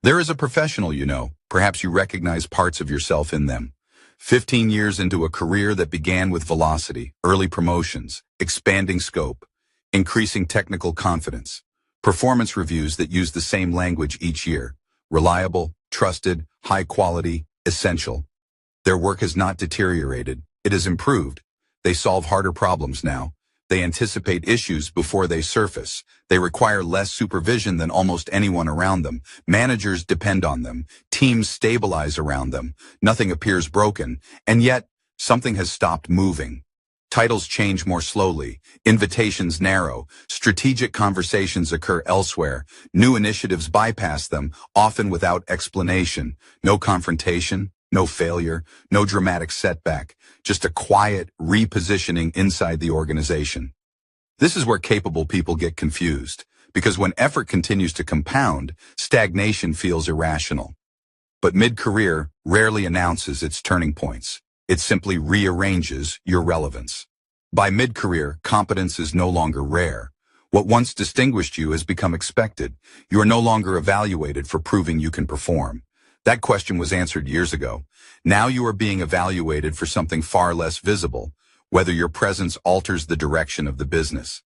There is a professional you know, perhaps you recognize parts of yourself in them. 15 years into a career that began with velocity, early promotions, expanding scope, increasing technical confidence, performance reviews that use the same language each year, reliable, trusted, high quality, essential. Their work has not deteriorated, it has improved. They solve harder problems now. They anticipate issues before they surface. They require less supervision than almost anyone around them. Managers depend on them. Teams stabilize around them. Nothing appears broken. And yet, something has stopped moving. Titles change more slowly. Invitations narrow. Strategic conversations occur elsewhere. New initiatives bypass them, often without explanation. No confrontation, no failure, no dramatic setback. Just a quiet repositioning inside the organization. This is where capable people get confused, because when effort continues to compound, stagnation feels irrational. But mid-career rarely announces its turning points. It simply rearranges your relevance. By mid-career, competence is no longer rare. What once distinguished you has become expected. You are no longer evaluated for proving you can perform. That question was answered years ago. Now you are being evaluated for something far less visible, whether your presence alters the direction of the business.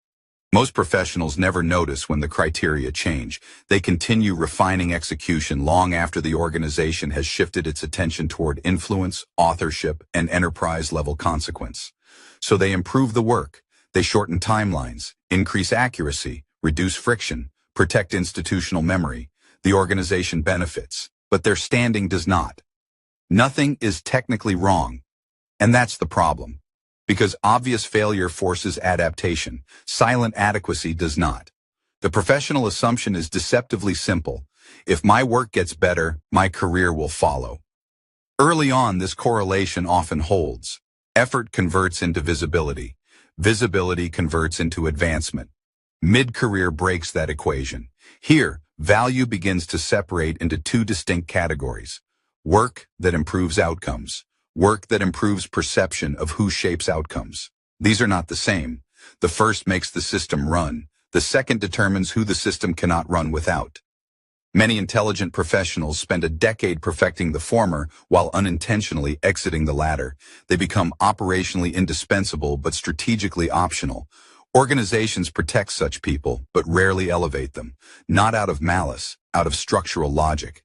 Most professionals never notice when the criteria change. They continue refining execution long after the organization has shifted its attention toward influence, authorship, and enterprise-level consequence. So they improve the work. They shorten timelines, increase accuracy, reduce friction, protect institutional memory. The organization benefits, but their standing does not. Nothing is technically wrong, and that's the problem. Because obvious failure forces adaptation, silent adequacy does not. The professional assumption is deceptively simple. If my work gets better, my career will follow. Early on, this correlation often holds. Effort converts into visibility. Visibility converts into advancement. Mid-career breaks that equation. Here, value begins to separate into two distinct categories. Work that improves outcomes. Work that improves perception of who shapes outcomes. These are not the same. The first makes the system run. The second determines who the system cannot run without. Many intelligent professionals spend a decade perfecting the former while unintentionally exiting the latter. They become operationally indispensable but strategically optional. Organizations protect such people, but rarely elevate them. Not out of malice, out of structural logic.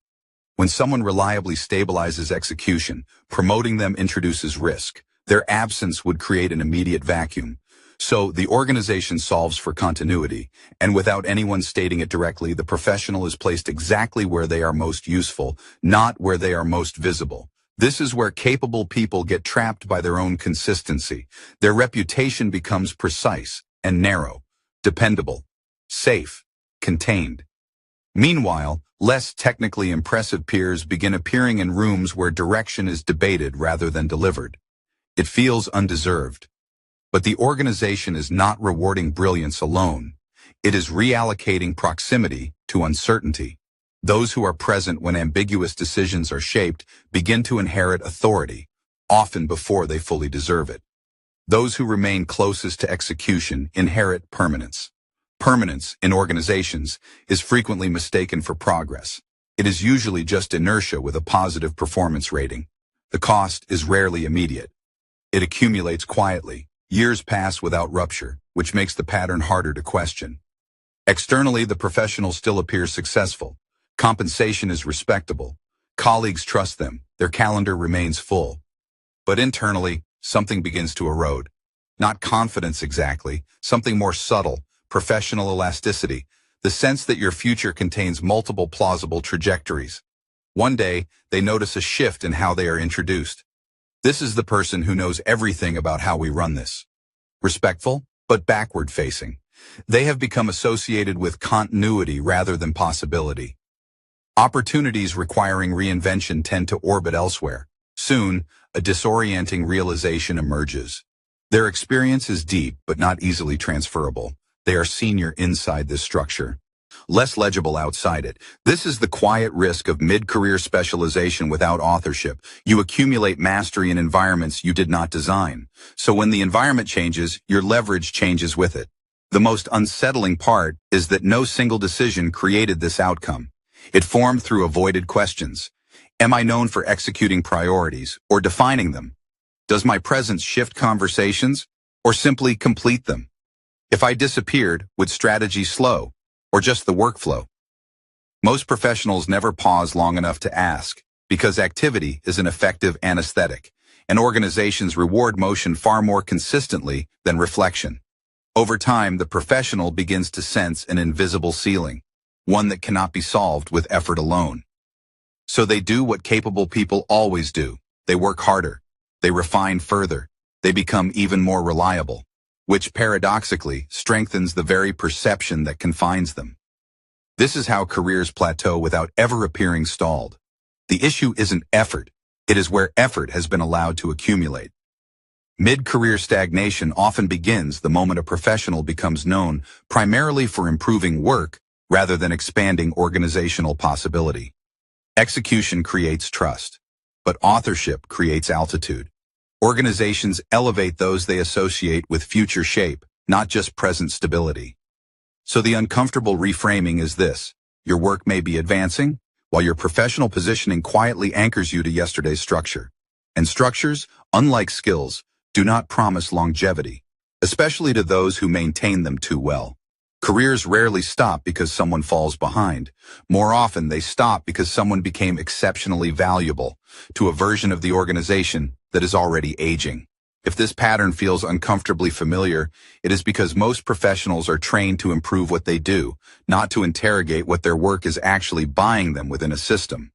When someone reliably stabilizes execution, promoting them introduces risk. Their absence would create an immediate vacuum. So the organization solves for continuity, and without anyone stating it directly, the professional is placed exactly where they are most useful, not where they are most visible. This is where capable people get trapped by their own consistency. Their reputation becomes precise and narrow, dependable, safe, contained. Meanwhile, less technically impressive peers begin appearing in rooms where direction is debated rather than delivered. It feels undeserved. But the organization is not rewarding brilliance alone. It is reallocating proximity to uncertainty. Those who are present when ambiguous decisions are shaped begin to inherit authority, often before they fully deserve it. Those who remain closest to execution inherit permanence. Permanence, in organizations, is frequently mistaken for progress. It is usually just inertia with a positive performance rating. The cost is rarely immediate. It accumulates quietly. Years pass without rupture, which makes the pattern harder to question. Externally, the professional still appears successful. Compensation is respectable. Colleagues trust them. Their calendar remains full. But internally, something begins to erode. Not confidence exactly, something more subtle. Professional elasticity, the sense that your future contains multiple plausible trajectories. One day, they notice a shift in how they are introduced. This is the person who knows everything about how we run this. Respectful, but backward-facing. They have become associated with continuity rather than possibility. Opportunities requiring reinvention tend to orbit elsewhere. Soon, a disorienting realization emerges. Their experience is deep, but not easily transferable. They are senior inside this structure, less legible outside it. This is the quiet risk of mid-career specialization without authorship. You accumulate mastery in environments you did not design. So when the environment changes, your leverage changes with it. The most unsettling part is that no single decision created this outcome. It formed through avoided questions. Am I known for executing priorities or defining them? Does my presence shift conversations or simply complete them? If I disappeared, would strategy slow or just the workflow? Most professionals never pause long enough to ask because activity is an effective anesthetic, and organizations reward motion far more consistently than reflection. Over time, the professional begins to sense an invisible ceiling, one that cannot be solved with effort alone. So they do what capable people always do. They work harder. They refine further. They become even more reliable, which paradoxically strengthens the very perception that confines them. This is how careers plateau without ever appearing stalled. The issue isn't effort. It is where effort has been allowed to accumulate. Mid-career stagnation often begins the moment a professional becomes known primarily for improving work rather than expanding organizational possibility. Execution creates trust, but authorship creates altitude. Organizations elevate those they associate with future shape, not just present stability. So the uncomfortable reframing is this: your work may be advancing, while your professional positioning quietly anchors you to yesterday's structure. And structures, unlike skills, do not promise longevity, especially to those who maintain them too well. Careers rarely stop because someone falls behind. More often, they stop because someone became exceptionally valuable to a version of the organization that is already aging. If this pattern feels uncomfortably familiar, it is because most professionals are trained to improve what they do, not to interrogate what their work is actually buying them within a system.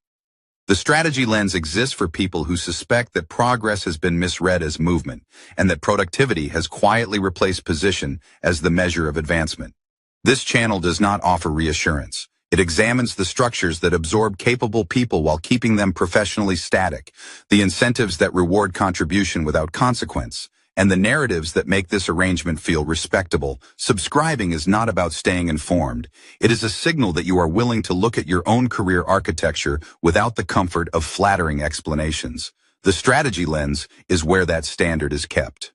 The strategy lens exists for people who suspect that progress has been misread as movement, and that productivity has quietly replaced position as the measure of advancement. This channel does not offer reassurance. It examines the structures that absorb capable people while keeping them professionally static, the incentives that reward contribution without consequence, and the narratives that make this arrangement feel respectable. Subscribing is not about staying informed. It is a signal that you are willing to look at your own career architecture without the comfort of flattering explanations. The strategy lens is where that standard is kept.